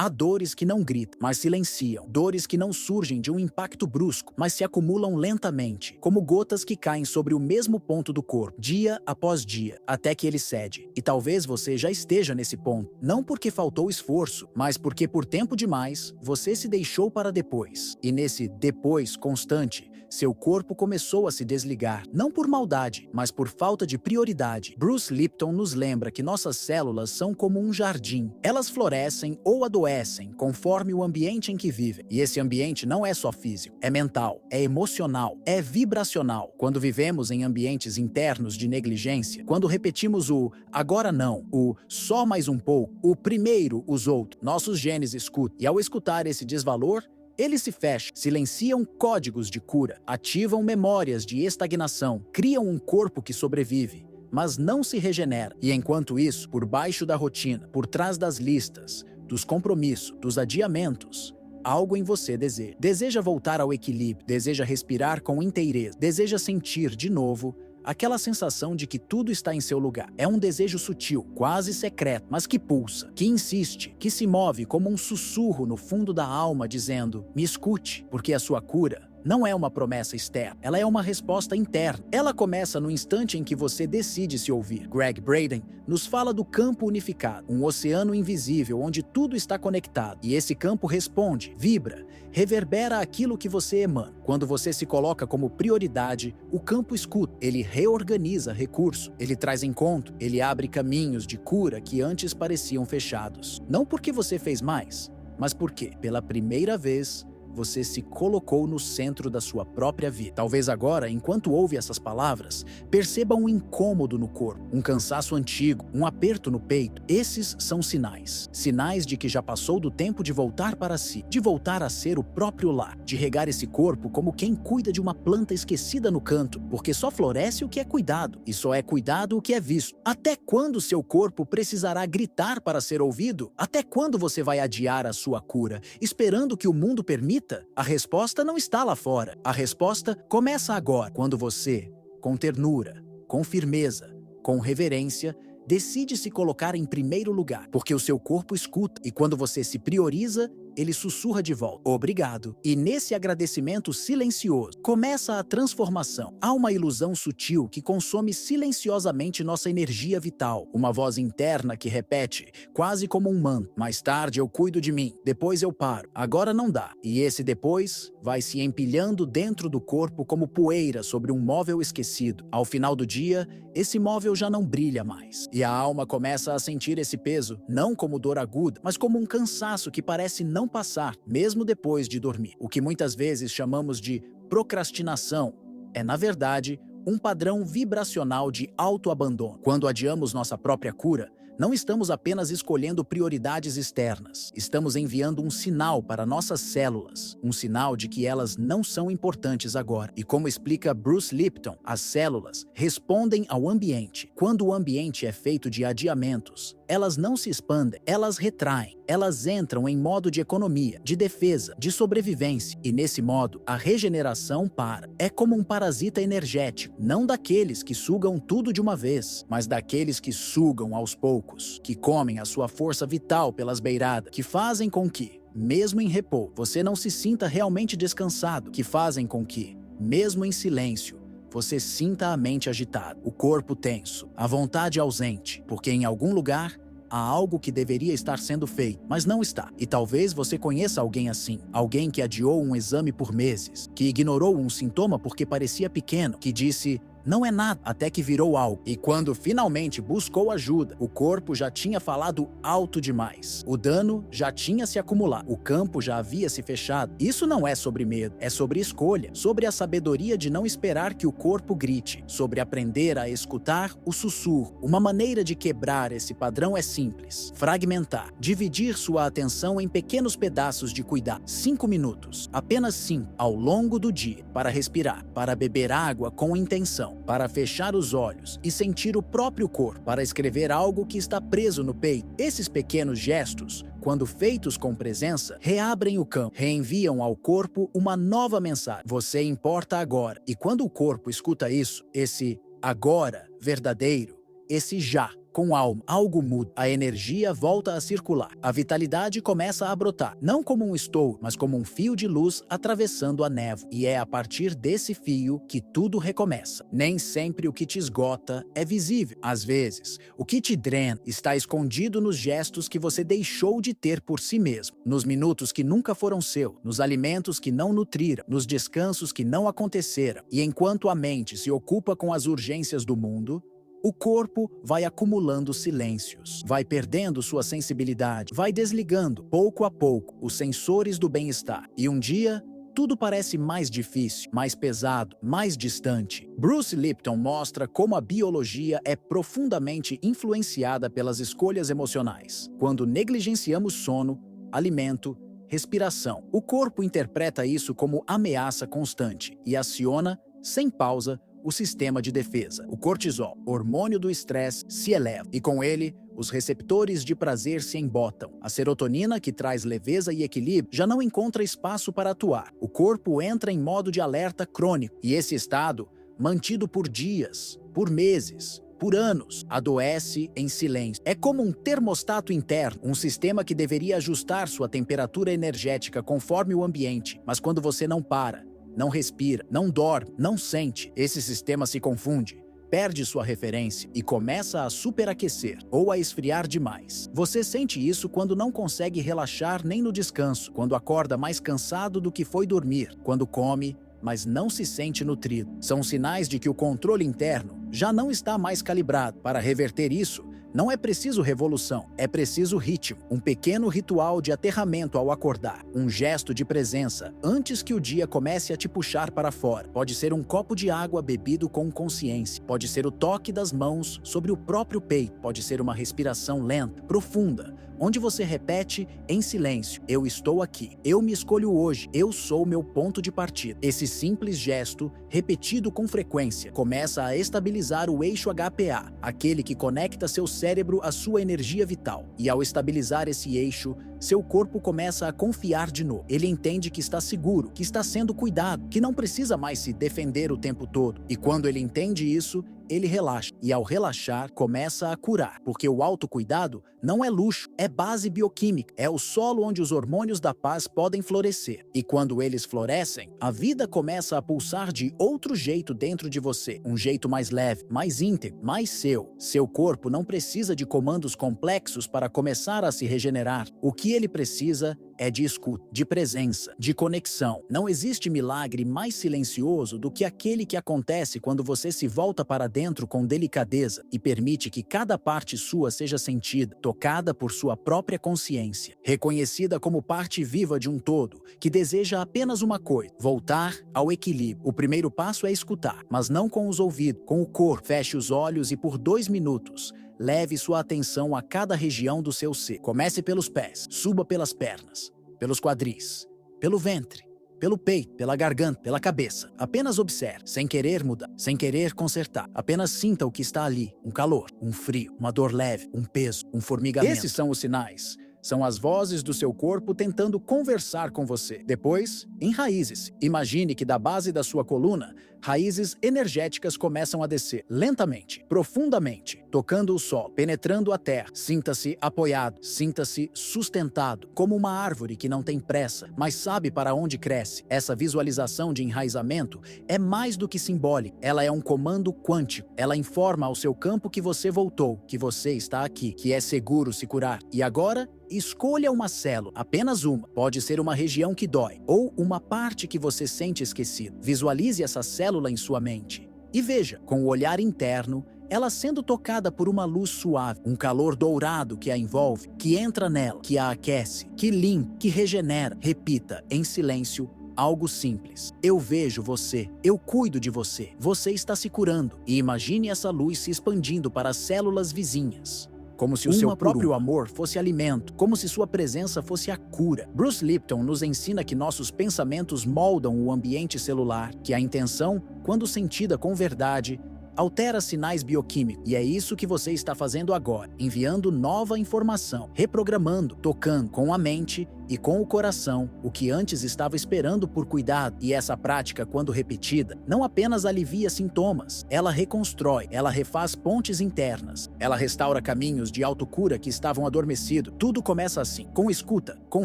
Há dores que não gritam, mas silenciam. Dores que não surgem de um impacto brusco, mas se acumulam lentamente, como gotas que caem sobre o mesmo ponto do corpo, dia após dia, até que ele cede. E talvez você já esteja nesse ponto, não porque faltou esforço, mas porque por tempo demais, você se deixou para depois. E nesse depois constante, seu corpo começou a se desligar, não por maldade, mas por falta de prioridade. Bruce Lipton nos lembra que nossas células são como um jardim. Elas florescem ou adoecem conforme o ambiente em que vivem. E esse ambiente não é só físico, é mental, é emocional, é vibracional. Quando vivemos em ambientes internos de negligência, quando repetimos o agora não, o só mais um pouco, o primeiro os outros, nossos genes escutam. E ao escutar esse desvalor, eles se fecham, silenciam códigos de cura, ativam memórias de estagnação, criam um corpo que sobrevive, mas não se regenera. E enquanto isso, por baixo da rotina, por trás das listas, dos compromissos, dos adiamentos, algo em você deseja. Deseja voltar ao equilíbrio, deseja respirar com inteireza, deseja sentir de novo aquela sensação de que tudo está em seu lugar. É um desejo sutil, quase secreto, mas que pulsa, que insiste, que se move como um sussurro no fundo da alma dizendo: me escute, porque a sua cura não é uma promessa externa, ela é uma resposta interna. Ela começa no instante em que você decide se ouvir. Greg Braden nos fala do campo unificado, um oceano invisível onde tudo está conectado. E esse campo responde, vibra, reverbera aquilo que você emana. Quando você se coloca como prioridade, o campo escuta, ele reorganiza recursos, ele traz encontro, ele abre caminhos de cura que antes pareciam fechados. Não porque você fez mais, mas porque, pela primeira vez, você se colocou no centro da sua própria vida. Talvez agora, enquanto ouve essas palavras, perceba um incômodo no corpo, um cansaço antigo, um aperto no peito. Esses são sinais. Sinais de que já passou do tempo de voltar para si, de voltar a ser o próprio lar, de regar esse corpo como quem cuida de uma planta esquecida no canto, porque só floresce o que é cuidado, e só é cuidado o que é visto. Até quando seu corpo precisará gritar para ser ouvido? Até quando você vai adiar a sua cura, esperando que o mundo permita? A resposta não está lá fora. A resposta começa agora, quando você, com ternura, com firmeza, com reverência, decide se colocar em primeiro lugar, porque o seu corpo escuta, e quando você se prioriza, ele sussurra de volta, obrigado. E nesse agradecimento silencioso, começa a transformação. Há uma ilusão sutil que consome silenciosamente nossa energia vital. Uma voz interna que repete, quase como um mantra. Mais tarde eu cuido de mim, depois eu paro. Agora não dá. E esse depois vai se empilhando dentro do corpo como poeira sobre um móvel esquecido. Ao final do dia, esse móvel já não brilha mais. E a alma começa a sentir esse peso, não como dor aguda, mas como um cansaço que parece não passar, mesmo depois de dormir. O que muitas vezes chamamos de procrastinação é, na verdade, um padrão vibracional de autoabandono. Quando adiamos nossa própria cura, não estamos apenas escolhendo prioridades externas, estamos enviando um sinal para nossas células, um sinal de que elas não são importantes agora. E como explica Bruce Lipton, as células respondem ao ambiente. Quando o ambiente é feito de adiamentos, elas não se expandem, elas retraem, elas entram em modo de economia, de defesa, de sobrevivência. E nesse modo, a regeneração para. É como um parasita energético, não daqueles que sugam tudo de uma vez, mas daqueles que sugam aos poucos, que comem a sua força vital pelas beiradas, que fazem com que, mesmo em repouso, você não se sinta realmente descansado, que fazem com que, mesmo em silêncio, você sinta a mente agitada, o corpo tenso, a vontade ausente, porque em algum lugar há algo que deveria estar sendo feito, mas não está. E talvez você conheça alguém assim, alguém que adiou um exame por meses, que ignorou um sintoma porque parecia pequeno, que disse não é nada, até que virou algo. E quando finalmente buscou ajuda, o corpo já tinha falado alto demais. O dano já tinha se acumulado. O campo já havia se fechado. Isso não é sobre medo, é sobre escolha. Sobre a sabedoria de não esperar que o corpo grite. Sobre aprender a escutar o sussurro. Uma maneira de quebrar esse padrão é simples. Fragmentar. Dividir sua atenção em pequenos pedaços de cuidado. 5 minutos. Apenas 5 ao longo do dia. Para respirar. Para beber água com intenção. Para fechar os olhos e sentir o próprio corpo, para escrever algo que está preso no peito. Esses pequenos gestos, quando feitos com presença, reabrem o campo, reenviam ao corpo uma nova mensagem. Você importa agora. E quando o corpo escuta isso, esse agora verdadeiro, esse já, com alma. Algo muda. A energia volta a circular. A vitalidade começa a brotar. Não como um estouro, mas como um fio de luz atravessando a névoa. E é a partir desse fio que tudo recomeça. Nem sempre o que te esgota é visível. Às vezes, o que te drena está escondido nos gestos que você deixou de ter por si mesmo. Nos minutos que nunca foram seus. Nos alimentos que não nutriram. Nos descansos que não aconteceram. E enquanto a mente se ocupa com as urgências do mundo, o corpo vai acumulando silêncios, vai perdendo sua sensibilidade, vai desligando, pouco a pouco, os sensores do bem-estar. E um dia, tudo parece mais difícil, mais pesado, mais distante. Bruce Lipton mostra como a biologia é profundamente influenciada pelas escolhas emocionais. Quando negligenciamos sono, alimento, respiração, o corpo interpreta isso como ameaça constante e aciona, sem pausa, o sistema de defesa. O cortisol, hormônio do estresse, se eleva e com ele, os receptores de prazer se embotam. A serotonina, que traz leveza e equilíbrio, já não encontra espaço para atuar. O corpo entra em modo de alerta crônico e esse estado, mantido por dias, por meses, por anos, adoece em silêncio. É como um termostato interno, um sistema que deveria ajustar sua temperatura energética conforme o ambiente, mas quando você não para, não respira, não dorme, não sente, esse sistema se confunde, perde sua referência e começa a superaquecer ou a esfriar demais. Você sente isso quando não consegue relaxar nem no descanso, quando acorda mais cansado do que foi dormir, quando come, mas não se sente nutrido. São sinais de que o controle interno já não está mais calibrado. Para reverter isso, não é preciso revolução, é preciso ritmo. Um pequeno ritual de aterramento ao acordar, um gesto de presença antes que o dia comece a te puxar para fora. Pode ser um copo de água bebido com consciência, pode ser o toque das mãos sobre o próprio peito, pode ser uma respiração lenta, profunda, onde você repete em silêncio: eu estou aqui, eu me escolho hoje, eu sou meu ponto de partida. Esse simples gesto, repetido com frequência, começa a estabilizar o eixo HPA, aquele que conecta seu cérebro à sua energia vital. E ao estabilizar esse eixo, seu corpo começa a confiar de novo. Ele entende que está seguro, que está sendo cuidado, que não precisa mais se defender o tempo todo. E quando ele entende isso, ele relaxa. E ao relaxar, começa a curar. Porque o autocuidado não é luxo, é base bioquímica. É o solo onde os hormônios da paz podem florescer. E quando eles florescem, a vida começa a pulsar de outro jeito dentro de você. Um jeito mais leve, mais íntegro, mais seu. Seu corpo não precisa de comandos complexos para começar a se regenerar. O que ele precisa é de escuta, de presença, de conexão. Não existe milagre mais silencioso do que aquele que acontece quando você se volta para dentro com delicadeza e permite que cada parte sua seja sentida, tocada por sua própria consciência, reconhecida como parte viva de um todo, que deseja apenas uma coisa: voltar ao equilíbrio. O primeiro passo é escutar, mas não com os ouvidos, com o corpo. Feche os olhos e por 2 minutos, leve sua atenção a cada região do seu ser. Comece pelos pés, suba pelas pernas, pelos quadris, pelo ventre, pelo peito, pela garganta, pela cabeça. Apenas observe, sem querer mudar, sem querer consertar. Apenas sinta o que está ali: um calor, um frio, uma dor leve, um peso, um formigamento. Esses são os sinais. São as vozes do seu corpo tentando conversar com você. Depois, enraize-se. Imagine que da base da sua coluna, raízes energéticas começam a descer, lentamente, profundamente, tocando o solo, penetrando a terra. Sinta-se apoiado, sinta-se sustentado, como uma árvore que não tem pressa, mas sabe para onde cresce. Essa visualização de enraizamento é mais do que simbólica. Ela é um comando quântico. Ela informa ao seu campo que você voltou, que você está aqui, que é seguro se curar. E agora, escolha uma célula, apenas uma. Pode ser uma região que dói, ou uma parte que você sente esquecida. Visualize essa célula em sua mente. E veja, com o olhar interno, ela sendo tocada por uma luz suave, um calor dourado que a envolve, que entra nela, que a aquece, que limpa, que regenera. Repita, em silêncio, algo simples: eu vejo você, eu cuido de você, você está se curando. E imagine essa luz se expandindo para as células vizinhas, como se o seu próprio amor fosse alimento, como se sua presença fosse a cura. Bruce Lipton nos ensina que nossos pensamentos moldam o ambiente celular, que a intenção, quando sentida com verdade, altera sinais bioquímicos. E é isso que você está fazendo agora, enviando nova informação, reprogramando, tocando com a mente e com o coração, o que antes estava esperando por cuidado. E essa prática, quando repetida, não apenas alivia sintomas, ela reconstrói, ela refaz pontes internas, ela restaura caminhos de autocura que estavam adormecidos. Tudo começa assim, com escuta, com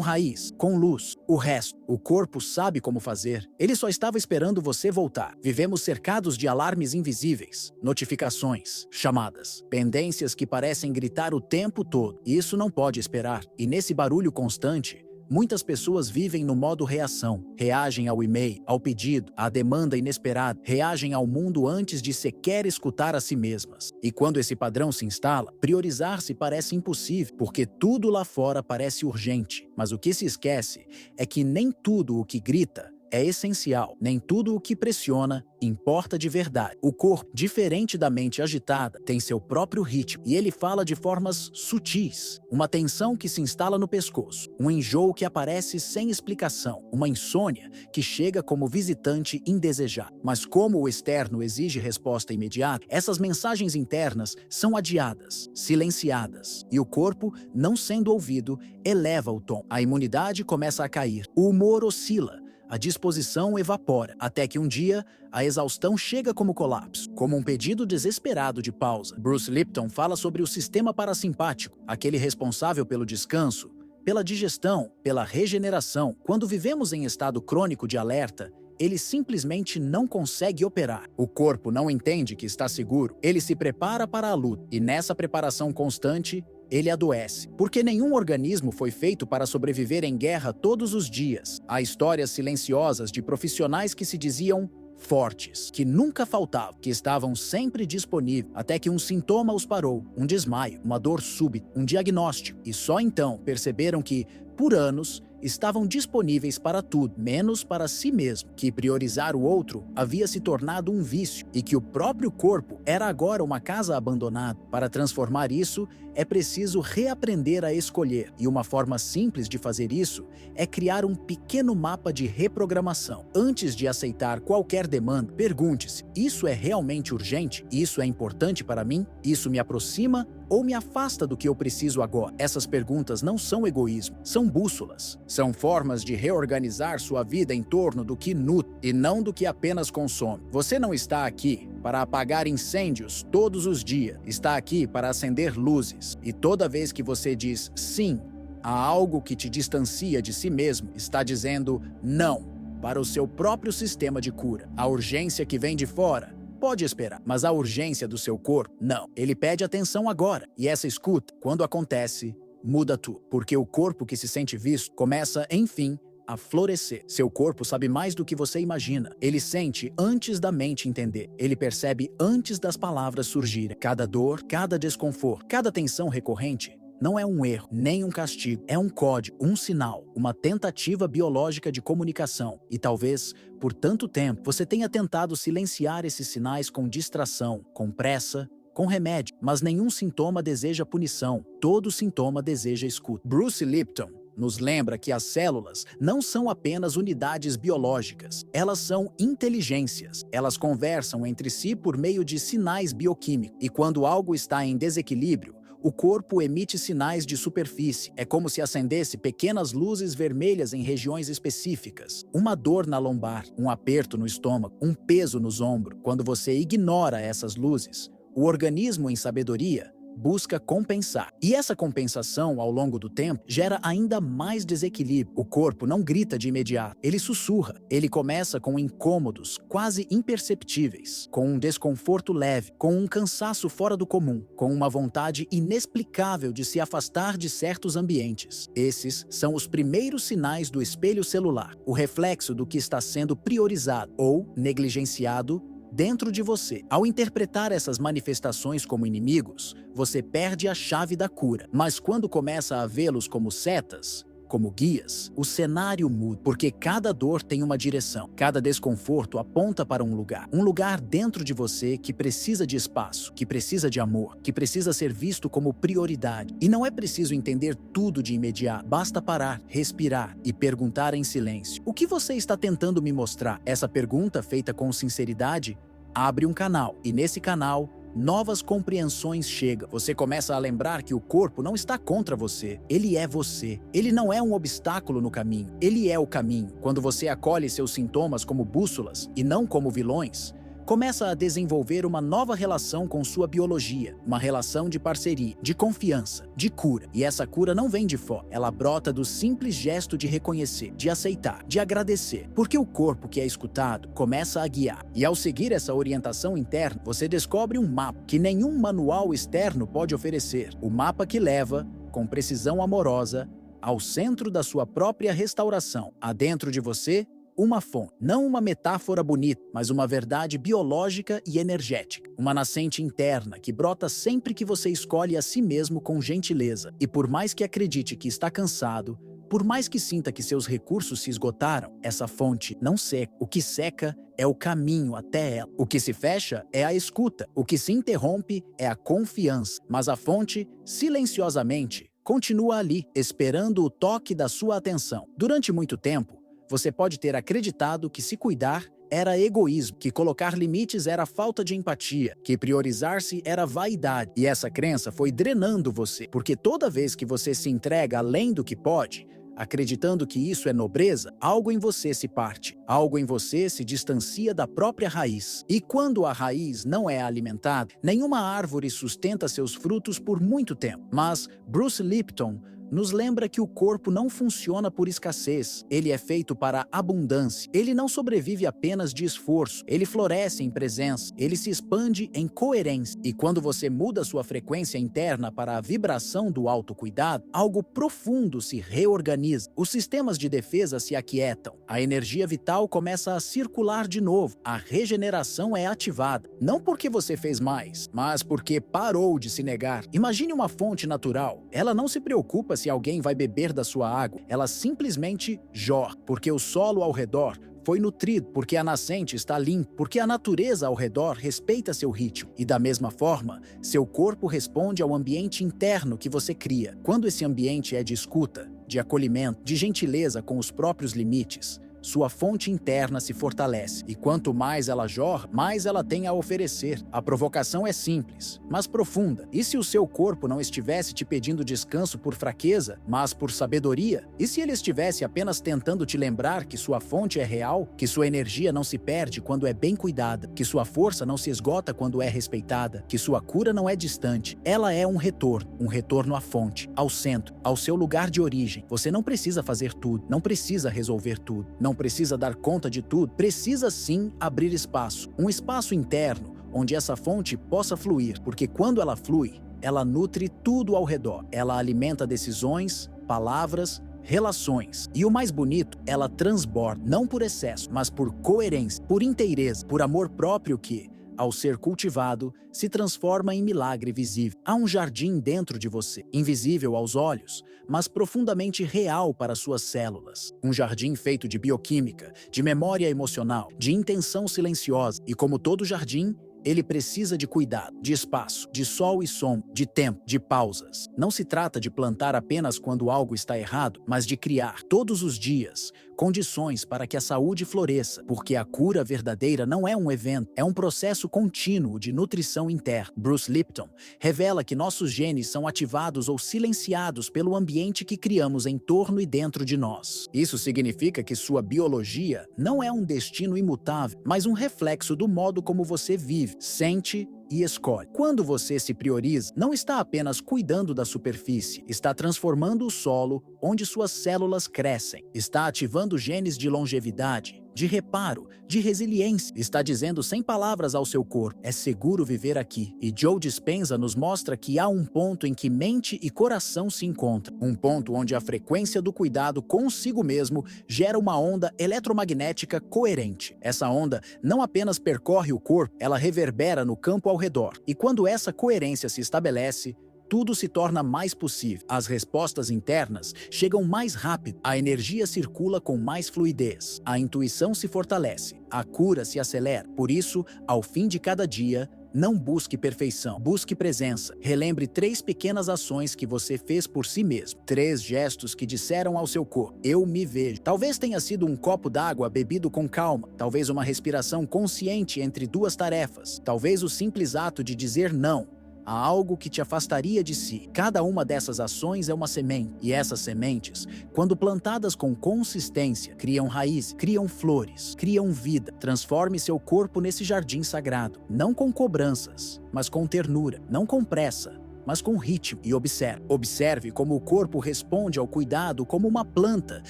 raiz, com luz. O resto, o corpo sabe como fazer. Ele só estava esperando você voltar. Vivemos cercados de alarmes invisíveis, notificações, chamadas, pendências que parecem gritar o tempo todo. E isso não pode esperar. E nesse barulho constante, muitas pessoas vivem no modo reação. Reagem ao e-mail, ao pedido, à demanda inesperada. Reagem ao mundo antes de sequer escutar a si mesmas. E quando esse padrão se instala, priorizar-se parece impossível, porque tudo lá fora parece urgente. Mas o que se esquece é que nem tudo o que grita é essencial, nem tudo o que pressiona importa de verdade. O corpo, diferente da mente agitada, tem seu próprio ritmo e ele fala de formas sutis. Uma tensão que se instala no pescoço, um enjoo que aparece sem explicação, uma insônia que chega como visitante indesejado. Mas como o externo exige resposta imediata, essas mensagens internas são adiadas, silenciadas, e o corpo, não sendo ouvido, eleva o tom. A imunidade começa a cair, o humor oscila, a disposição evapora, até que um dia a exaustão chega como colapso, como um pedido desesperado de pausa. Bruce Lipton fala sobre o sistema parasimpático, aquele responsável pelo descanso, pela digestão, pela regeneração. Quando vivemos em estado crônico de alerta, ele simplesmente não consegue operar. O corpo não entende que está seguro, ele se prepara para a luta, e nessa preparação constante, ele adoece. Porque nenhum organismo foi feito para sobreviver em guerra todos os dias. Há histórias silenciosas de profissionais que se diziam fortes, que nunca faltavam, que estavam sempre disponíveis, até que um sintoma os parou, um desmaio, uma dor súbita, um diagnóstico. E só então perceberam que, por anos, estavam disponíveis para tudo, menos para si mesmo, que priorizar o outro havia se tornado um vício e que o próprio corpo era agora uma casa abandonada. Para transformar isso, é preciso reaprender a escolher, e uma forma simples de fazer isso é criar um pequeno mapa de reprogramação. Antes de aceitar qualquer demanda, pergunte-se: isso é realmente urgente? Isso é importante para mim? Isso me aproxima ou me afasta do que eu preciso agora? Essas perguntas não são egoísmo, são bússolas. São formas de reorganizar sua vida em torno do que nutre e não do que apenas consome. Você não está aqui para apagar incêndios todos os dias. Está aqui para acender luzes. E toda vez que você diz sim a algo que te distancia de si mesmo, está dizendo não para o seu próprio sistema de cura. A urgência que vem de fora pode esperar, mas a urgência do seu corpo, não. Ele pede atenção agora. E essa escuta, quando acontece, muda tudo. Porque o corpo que se sente visto começa, enfim, a florescer. Seu corpo sabe mais do que você imagina. Ele sente antes da mente entender. Ele percebe antes das palavras surgirem. Cada dor, cada desconforto, cada tensão recorrente não é um erro, nem um castigo. É um código, um sinal, uma tentativa biológica de comunicação. E talvez, por tanto tempo, você tenha tentado silenciar esses sinais com distração, com pressa, com remédio. Mas nenhum sintoma deseja punição. Todo sintoma deseja escuta. Bruce Lipton nos lembra que as células não são apenas unidades biológicas. Elas são inteligências. Elas conversam entre si por meio de sinais bioquímicos. E quando algo está em desequilíbrio, o corpo emite sinais de superfície. É como se acendesse pequenas luzes vermelhas em regiões específicas. Uma dor na lombar, um aperto no estômago, um peso nos ombros. Quando você ignora essas luzes, o organismo, em sabedoria, busca compensar. E essa compensação, ao longo do tempo, gera ainda mais desequilíbrio. O corpo não grita de imediato, ele sussurra. Ele começa com incômodos quase imperceptíveis, com um desconforto leve, com um cansaço fora do comum, com uma vontade inexplicável de se afastar de certos ambientes. Esses são os primeiros sinais do espelho celular, o reflexo do que está sendo priorizado ou negligenciado dentro de você. Ao interpretar essas manifestações como inimigos, você perde a chave da cura. Mas quando começa a vê-los como setas, como guias, o cenário muda, porque cada dor tem uma direção, cada desconforto aponta para um lugar dentro de você que precisa de espaço, que precisa de amor, que precisa ser visto como prioridade. E não é preciso entender tudo de imediato, basta parar, respirar e perguntar em silêncio: o que você está tentando me mostrar? Essa pergunta, feita com sinceridade, abre um canal, e nesse canal, novas compreensões chegam. Você começa a lembrar que o corpo não está contra você. Ele é você. Ele não é um obstáculo no caminho. Ele é o caminho. Quando você acolhe seus sintomas como bússolas e não como vilões, começa a desenvolver uma nova relação com sua biologia, uma relação de parceria, de confiança, de cura. E essa cura não vem de fora, ela brota do simples gesto de reconhecer, de aceitar, de agradecer, porque o corpo que é escutado começa a guiar. E ao seguir essa orientação interna, você descobre um mapa que nenhum manual externo pode oferecer. O mapa que leva, com precisão amorosa, ao centro da sua própria restauração. Há dentro de você uma fonte, não uma metáfora bonita, mas uma verdade biológica e energética. Uma nascente interna que brota sempre que você escolhe a si mesmo com gentileza. E por mais que acredite que está cansado, por mais que sinta que seus recursos se esgotaram, essa fonte não seca. O que seca é o caminho até ela. O que se fecha é a escuta. O que se interrompe é a confiança. Mas a fonte, silenciosamente, continua ali, esperando o toque da sua atenção. Durante muito tempo, você pode ter acreditado que se cuidar era egoísmo, que colocar limites era falta de empatia, que priorizar-se era vaidade. E essa crença foi drenando você, porque toda vez que você se entrega além do que pode, acreditando que isso é nobreza, algo em você se parte, algo em você se distancia da própria raiz. E quando a raiz não é alimentada, nenhuma árvore sustenta seus frutos por muito tempo. Mas Bruce Lipton nos lembra que o corpo não funciona por escassez, ele é feito para abundância. Ele não sobrevive apenas de esforço, ele floresce em presença, ele se expande em coerência. E quando você muda sua frequência interna para a vibração do autocuidado, algo profundo se reorganiza. Os sistemas de defesa se aquietam, a energia vital começa a circular de novo, a regeneração é ativada. Não porque você fez mais, mas porque parou de se negar. Imagine uma fonte natural, ela não se preocupa se alguém vai beber da sua água, ela simplesmente jorra, porque o solo ao redor foi nutrido, porque a nascente está limpa, porque a natureza ao redor respeita seu ritmo. E da mesma forma, seu corpo responde ao ambiente interno que você cria. Quando esse ambiente é de escuta, de acolhimento, de gentileza com os próprios limites, sua fonte interna se fortalece, e quanto mais ela jorra, mais ela tem a oferecer. A provocação é simples, mas profunda. E se o seu corpo não estivesse te pedindo descanso por fraqueza, mas por sabedoria? E se ele estivesse apenas tentando te lembrar que sua fonte é real, que sua energia não se perde quando é bem cuidada, que sua força não se esgota quando é respeitada, que sua cura não é distante? Ela é um retorno à fonte, ao centro, ao seu lugar de origem. Você não precisa fazer tudo, não precisa resolver tudo, não precisa dar conta de tudo, precisa sim abrir espaço, um espaço interno onde essa fonte possa fluir, porque quando ela flui, ela nutre tudo ao redor, ela alimenta decisões, palavras, relações. E o mais bonito, ela transborda, não por excesso, mas por coerência, por inteireza, por amor próprio que, ao ser cultivado, se transforma em milagre visível. Há um jardim dentro de você, invisível aos olhos, mas profundamente real para suas células. Um jardim feito de bioquímica, de memória emocional, de intenção silenciosa. E como todo jardim, ele precisa de cuidado, de espaço, de sol e sombra, de tempo, de pausas. Não se trata de plantar apenas quando algo está errado, mas de criar, todos os dias, condições para que a saúde floresça, porque a cura verdadeira não é um evento, é um processo contínuo de nutrição interna. Bruce Lipton revela que nossos genes são ativados ou silenciados pelo ambiente que criamos em torno e dentro de nós. Isso significa que sua biologia não é um destino imutável, mas um reflexo do modo como você vive, sente e escolhe. Quando você se prioriza, não está apenas cuidando da superfície, está transformando o solo onde suas células crescem, está ativando genes de longevidade, de reparo, de resiliência. Está dizendo sem palavras ao seu corpo: é seguro viver aqui. E Joe Dispenza nos mostra que há um ponto em que mente e coração se encontram. Um ponto onde a frequência do cuidado consigo mesmo gera uma onda eletromagnética coerente. Essa onda não apenas percorre o corpo, ela reverbera no campo ao redor. E quando essa coerência se estabelece, tudo se torna mais possível. As respostas internas chegam mais rápido, a energia circula com mais fluidez, a intuição se fortalece, a cura se acelera. Por isso, ao fim de cada dia, Não busque perfeição, busque presença. Relembre 3 pequenas ações que você fez por si mesmo. 3 gestos que disseram ao seu corpo: eu me vejo. Talvez tenha sido um copo d'água bebido com calma. Talvez uma respiração consciente entre 2 tarefas. Talvez o simples ato de dizer não a algo que te afastaria de si. Cada uma dessas ações é uma semente, e essas sementes, quando plantadas com consistência, criam raízes, criam flores, criam vida. Transforme seu corpo nesse jardim sagrado, não com cobranças, mas com ternura, não com pressa, mas com ritmo. E observe como o corpo responde ao cuidado como uma planta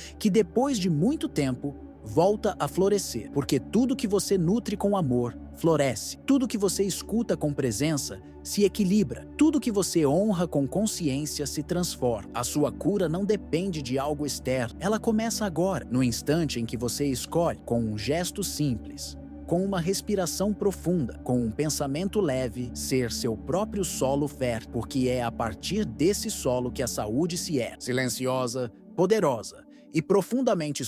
que, depois de muito tempo, volta a florescer, porque tudo que você nutre com amor floresce. Tudo que você escuta com presença se equilibra. Tudo que você honra com consciência se transforma. A sua cura não depende de algo externo. Ela começa agora, no instante em que você escolhe, com um gesto simples, com uma respiração profunda, com um pensamento leve, ser seu próprio solo fértil, porque é a partir desse solo que a saúde se ergue. Silenciosa, poderosa e profundamente